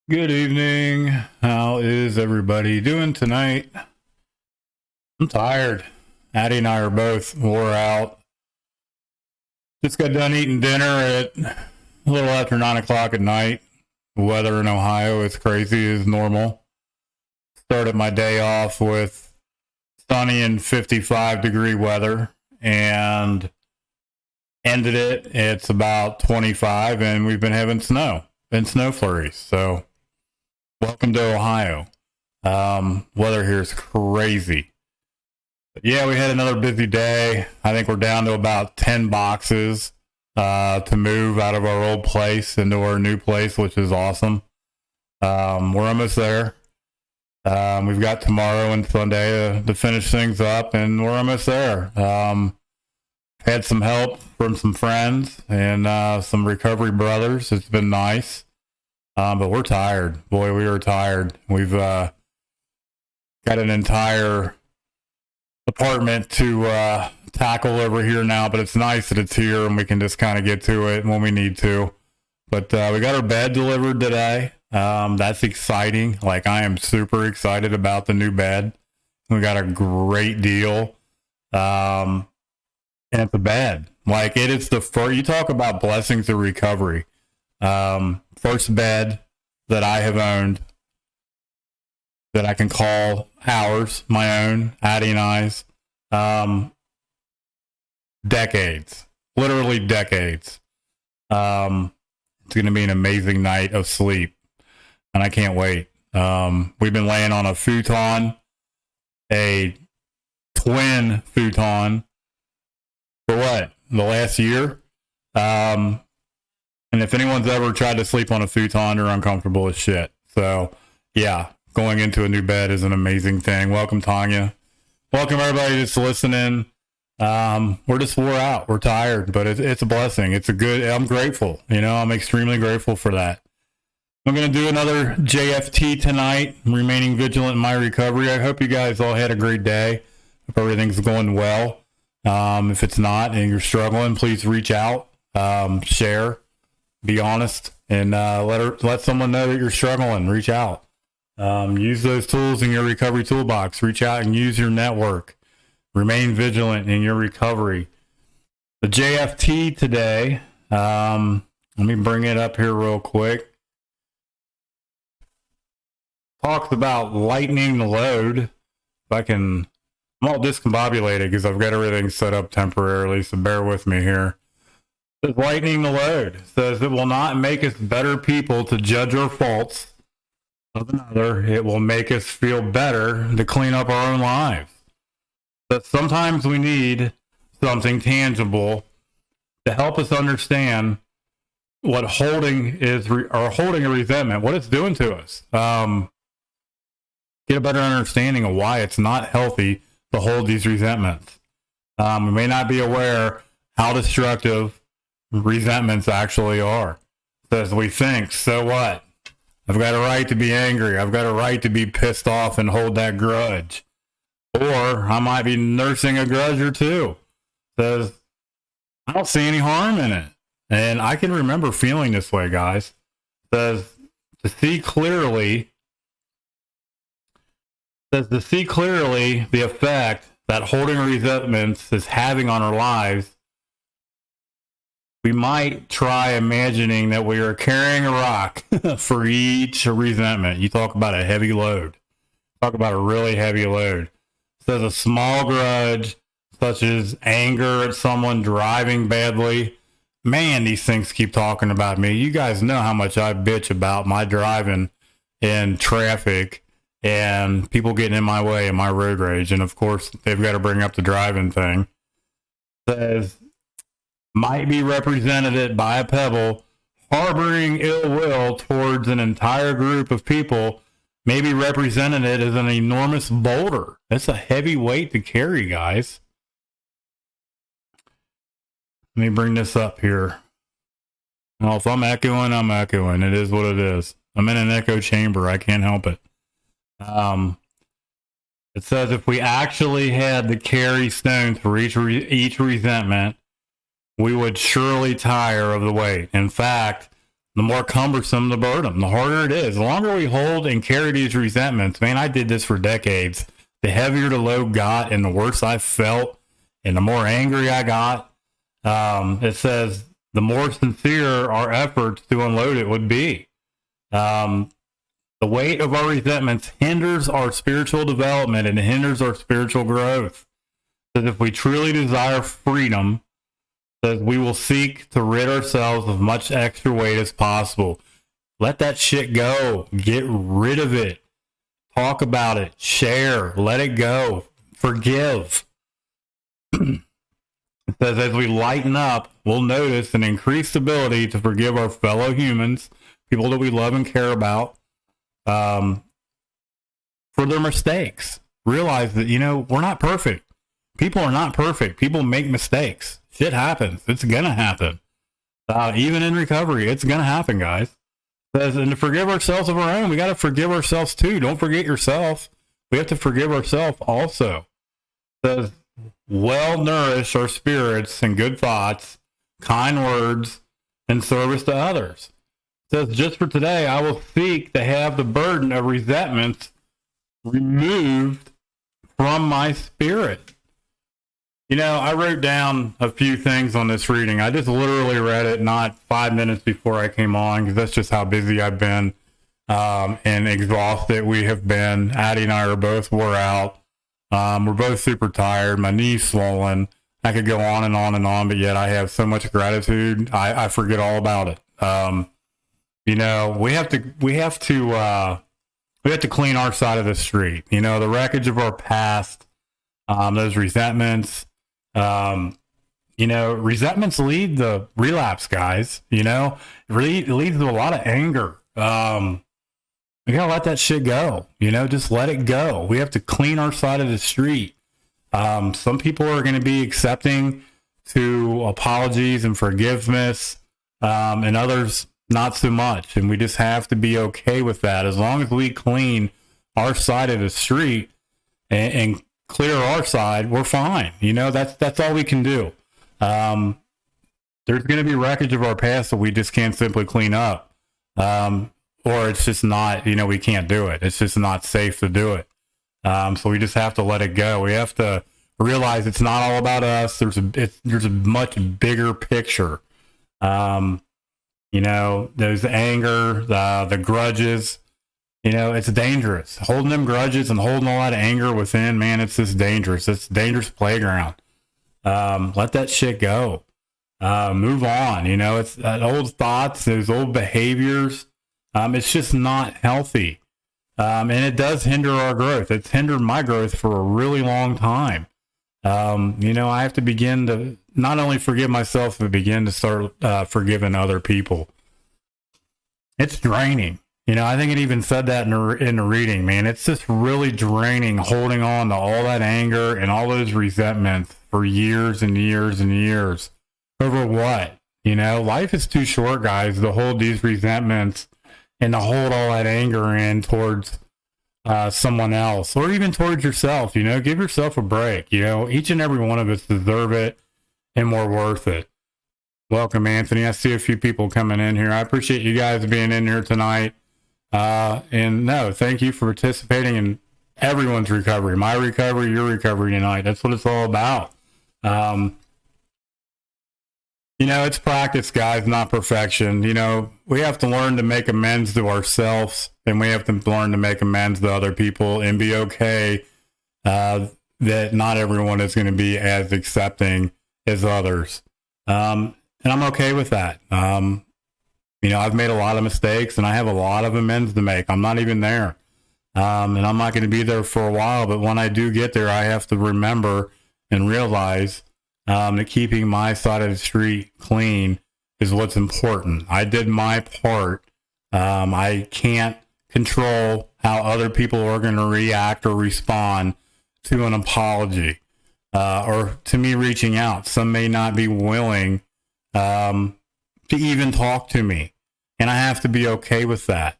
Good evening. How is everybody doing tonight? I'm tired. Addie and I are both wore out. Just got done eating dinner at a little after 9 o'clock at night. The weather in Ohio is crazy as normal. Started my day off with sunny and 55-degree weather and ended it. It's about 25 and we've been having snow and snow flurries. So welcome to Ohio. Weather here is crazy. But yeah, we had another busy day. I think we're down to about 10 boxes to move out of our old place into our new place, which is awesome. We're almost there. We've got tomorrow and Sunday to finish things up, and we're almost there. Had some help from some friends and some recovery brothers. It's been nice. But we're tired. Boy, we are tired. We've got an entire apartment to tackle over here now, but it's nice that it's here and we can just kind of get to it when we need to. But we got our bed delivered today. That's exciting. Like, I am super excited about the new bed. We got a great deal. And it's a bed. Like, it is the first, you talk about blessings of recovery. First bed that I have owned that I can call ours, my own, Addie and I's. Decades, literally decades. It's going to be an amazing night of sleep, and I can't wait. We've been laying on a futon, a twin futon, for what, the last year? And if anyone's ever tried to sleep on a futon, they're uncomfortable as shit. So, yeah, going into a new bed is an amazing thing. Welcome, Tanya. Welcome, everybody that's listening. We're just wore out. We're tired, but it's a blessing. I'm grateful. I'm extremely grateful for that. I'm going to do another JFT tonight, remaining vigilant in my recovery. I hope you guys all had a great day. Hope everything's going well. If it's not and you're struggling, please reach out, share. Be honest, and let someone know that you're struggling. Reach out. Use those tools in your recovery toolbox. Reach out and use your network. Remain vigilant in your recovery. The JFT today, let me bring it up here real quick. Talks about lightening the load. I'm all discombobulated because I've got everything set up temporarily, so bear with me here. Says lightening the load. Says it will not make us better people to judge our faults of another. It will make us feel better to clean up our own lives. That sometimes we need something tangible to help us understand what holding a resentment, what it's doing to us. Get a better understanding of why it's not healthy to hold these resentments. We may not be aware how destructive resentments actually are. Says we think, so what? I've got a right to be angry. I've got a right to be pissed off and hold that grudge. Or I might be nursing a grudge or two. Says, I don't see any harm in it. And I can remember feeling this way, guys. Says, to see clearly the effect that holding resentments is having on our lives, we might try imagining that we are carrying a rock for each resentment. You talk about a heavy load. Talk about a really heavy load. It says a small grudge, such as anger at someone driving badly. Man, these things keep talking about me. You guys know how much I bitch about my driving in traffic and people getting in my way and my road rage. And of course, they've got to bring up the driving thing. It says, might be represented by a pebble harboring ill will towards an entire group of people, may be represented as an enormous boulder. That's a heavy weight to carry, guys. Let me bring this up here. Well, if I'm echoing, I'm echoing. It is what it is. I'm in an echo chamber. I can't help it. It says if we actually had to carry stones for each resentment, we would surely tire of the weight. In fact, the more cumbersome the burden, the harder it is. The longer we hold and carry these resentments, man, I did this for decades. The heavier the load got and the worse I felt and the more angry I got. It says the more sincere our efforts to unload it would be. The weight of our resentments hinders our spiritual development and hinders our spiritual growth. Because if we truly desire freedom, says we will seek to rid ourselves of much extra weight as possible. Let that shit go. Get rid of it. Talk about it. Share. Let it go. Forgive. It says as we lighten up, we'll notice an increased ability to forgive our fellow humans, people that we love and care about, for their mistakes. Realize that, we're not perfect. People are not perfect. People make mistakes. Shit happens. It's going to happen. Even in recovery, it's going to happen, guys. It says, and to forgive ourselves of our own, we got to forgive ourselves too. Don't forget yourself. We have to forgive ourselves also. It says, well nourish our spirits and good thoughts, kind words, and service to others. It says, just for today, I will seek to have the burden of resentment removed from my spirit. I wrote down a few things on this reading. I just literally read it not 5 minutes before I came on because that's just how busy I've been and exhausted we have been. Addie and I are both wore out. We're both super tired. My knee's swollen. I could go on and on and on, but yet I have so much gratitude. I forget all about it. We have to clean our side of the street. The wreckage of our past, those resentments. Resentments lead to relapse, guys. It leads to a lot of anger. We gotta let that shit go. Just let it go. We have to clean our side of the street. Some people are going to be accepting to apologies and forgiveness, and others not so much. And we just have to be okay with that. As long as we clean our side of the street and clear our side, we're fine. That's all we can do. There's going to be wreckage of our past that we just can't simply clean up. Or it's just not, we can't do it. It's just not safe to do it. So we just have to let it go. We have to realize it's not all about us. There's a much bigger picture. Those anger, the grudges, it's dangerous. Holding them grudges and holding a lot of anger within, man, it's just dangerous. It's a dangerous playground. Let that shit go. Move on. It's that old thoughts, those old behaviors. It's just not healthy. And it does hinder our growth. It's hindered my growth for a really long time. I have to begin to not only forgive myself, but begin to start forgiving other people. It's draining. I think it even said that in the reading, man. It's just really draining holding on to all that anger and all those resentments for years and years and years. Over what? Life is too short, guys, to hold these resentments and to hold all that anger in towards someone else or even towards yourself. Give yourself a break. Each and every one of us deserve it and we're worth it. Welcome, Anthony. I see a few people coming in here. I appreciate you guys being in here tonight. Thank you for participating in everyone's recovery, my recovery, your recovery tonight. That's what it's all about. It's practice, guys, not perfection. We have to learn to make amends to ourselves and we have to learn to make amends to other people and be okay, that not everyone is going to be as accepting as others. And I'm okay with that. I've made a lot of mistakes and I have a lot of amends to make. I'm not even there. And I'm not going to be there for a while, but when I do get there, I have to remember and realize that keeping my side of the street clean is what's important. I did my part. I can't control how other people are going to react or respond to an apology or to me reaching out. Some may not be willing to even talk to me. And I have to be okay with that.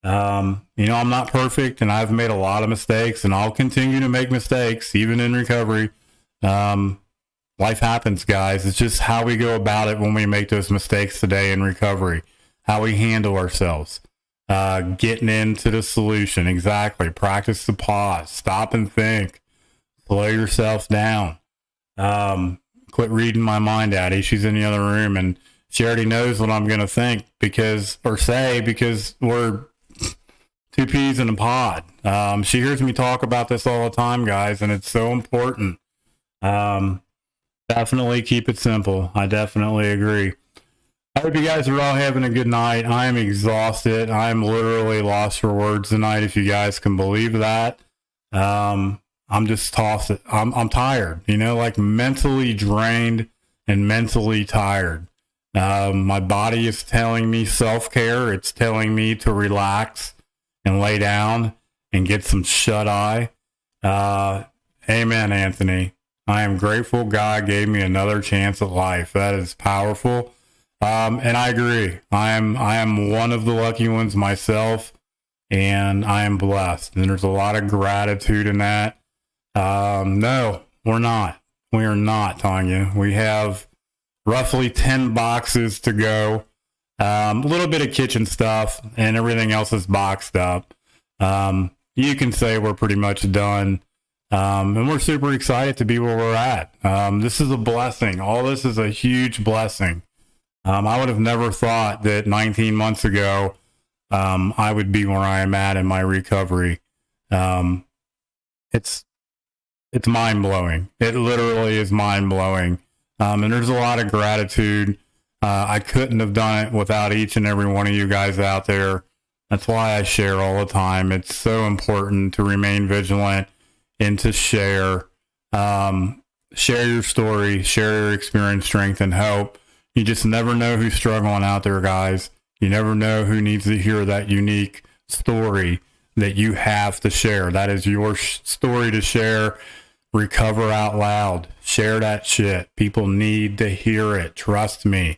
I'm not perfect and I've made a lot of mistakes and I'll continue to make mistakes, even in recovery. Life happens, guys. It's just how we go about it when we make those mistakes today in recovery. how we handle ourselves, getting into the solution. Exactly. Practice the pause, stop and think, slow yourself down. Quit reading my mind, Addie. She's in the other room and she already knows what I'm going to think because we're two peas in a pod. She hears me talk about this all the time, guys, and it's so important. Definitely keep it simple. I definitely agree. I hope you guys are all having a good night. I am exhausted. I'm literally lost for words tonight, if you guys can believe that. I'm just tossed. I'm tired, like mentally drained and mentally tired. My body is telling me self-care. It's telling me to relax and lay down and get some shut-eye. Amen, Anthony. I am grateful God gave me another chance at life. That is powerful. And I agree. I am one of the lucky ones myself, and I am blessed. And there's a lot of gratitude in that. No, we're not. We are not, Tanya. We have roughly 10 boxes to go. A little bit of kitchen stuff, and everything else is boxed up. You can say we're pretty much done. And we're super excited to be where we're at. This is a blessing. All this is a huge blessing. I would have never thought that 19 months ago, I would be where I am at in my recovery. It's mind blowing. It literally is mind blowing. And there's a lot of gratitude. I couldn't have done it without each and every one of you guys out there. That's why I share all the time. It's so important to remain vigilant and to share your story, share your experience, strength, and hope. You just never know who's struggling out there, guys. You never know who needs to hear that unique story that you have to share. That is your story to share. Recover out loud. Share that shit. People need to hear it. Trust me.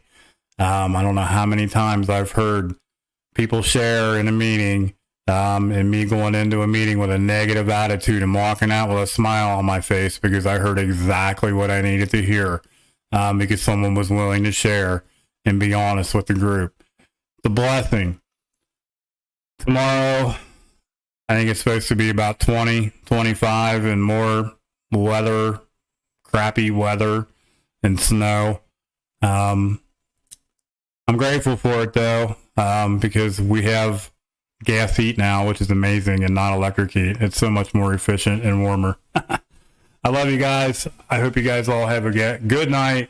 I don't know how many times I've heard people share in a meeting, and me going into a meeting with a negative attitude and walking out with a smile on my face because I heard exactly what I needed to hear, because someone was willing to share and be honest with the group. The blessing. Tomorrow, I think it's supposed to be about 20, 25 and more weather, crappy weather and snow. I'm grateful for it though, because we have gas heat now, which is amazing, and not electric heat. It's so much more efficient and warmer. I love you guys. I hope you guys all have a good night.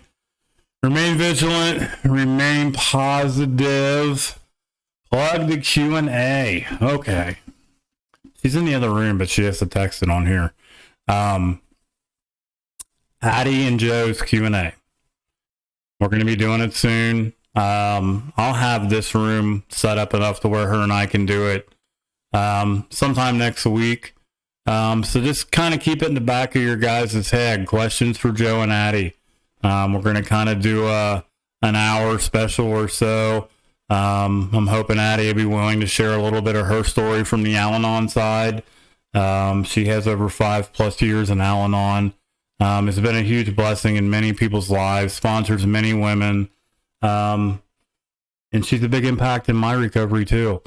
Remain vigilant. Remain positive. Plug the Q&A. Okay. She's in the other room, but she has to text it on here. Addie and Joe's Q&A. We're going to be doing it soon. I'll have this room set up enough to where her and I can do it sometime next week. So just kind of keep it in the back of your guys' head. Questions for Joe and Addie. We're going to kind of do an hour special or so. I'm hoping Addie will be willing to share a little bit of her story from the Al-Anon side. She has over 5+ years in Al-Anon. It's been a huge blessing in many people's lives, sponsors many women. And she's a big impact in my recovery too.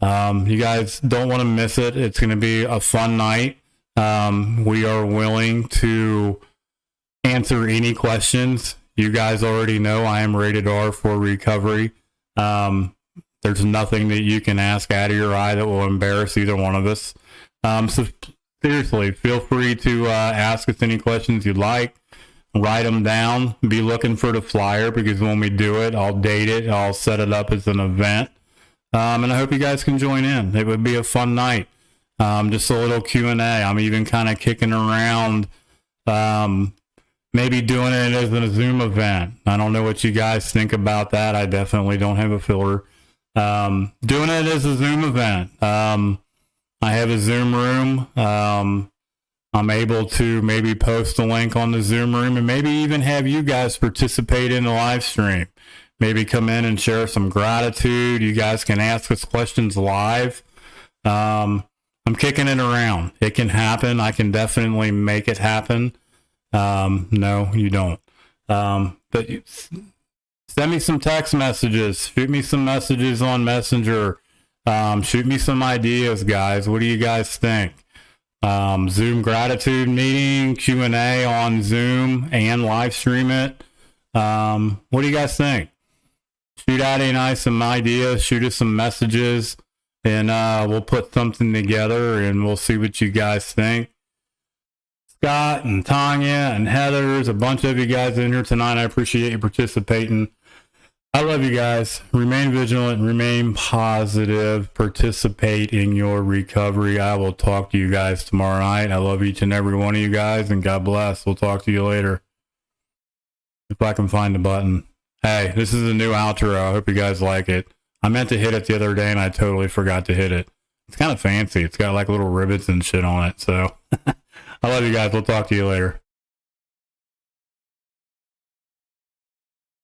You guys don't want to miss it. It's going to be a fun night. We are willing to answer any questions. You guys already know I am rated R for recovery. There's nothing that you can ask Addie or I that will embarrass either one of us. So seriously, feel free to ask us any questions you'd like. Write them down. Be looking for the flyer, because when we do it, I'll date it. I'll set it up as an event. And I hope you guys can join in. It would be a fun night. Just a little Q&A. I'm even kind of kicking around, maybe doing it as a Zoom event. I don't know what you guys think about that. I definitely don't have a filler. Doing it as a Zoom event. I have a Zoom room. I'm able to maybe post a link on the Zoom room and maybe even have you guys participate in the live stream. Maybe come in and share some gratitude. You guys can ask us questions live. I'm kicking it around. It can happen. I can definitely make it happen. No, you don't. But Send me some text messages. Shoot me some messages on Messenger. Shoot me some ideas, guys. What do you guys think? Zoom gratitude meeting, Q&A on Zoom and live stream it. What do you guys think? Shoot Addie and I some ideas. Shoot us some messages. And we'll put something together and we'll see what you guys think. Scott and Tanya and Heather, there's a bunch of you guys in here tonight. I appreciate you participating. I love you guys. Remain vigilant, remain positive, participate in your recovery. I will talk to you guys tomorrow night. I love each and every one of you guys, and God bless. We'll talk to you later. If I can find the button. Hey, this is a new outro. I hope you guys like it. I meant to hit it the other day, and I totally forgot to hit it. It's kind of fancy. It's got like little rivets and shit on it. So I love you guys. We'll talk to you later.